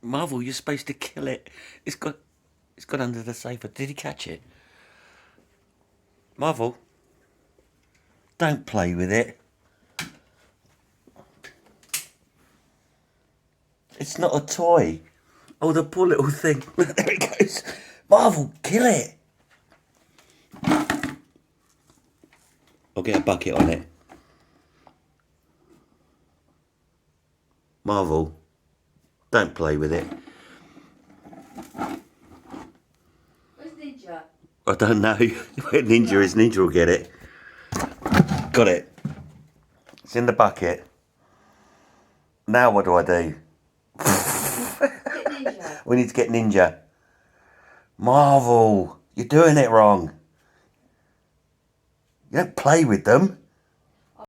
Marvel, you're supposed to kill it. It's gone under the sofa. Did he catch it? Marvel, don't play with it. It's not a toy. Oh, the poor little thing. There it goes. Marvel, kill it. I'll get a bucket on it. Marvel, don't play with it. Where's Ninja? I don't know where Ninja is. Ninja will get it. Got it. It's in the bucket. Now what do I do? Get Ninja. We need to get Ninja. Marvel, you're doing it wrong. You don't play with them.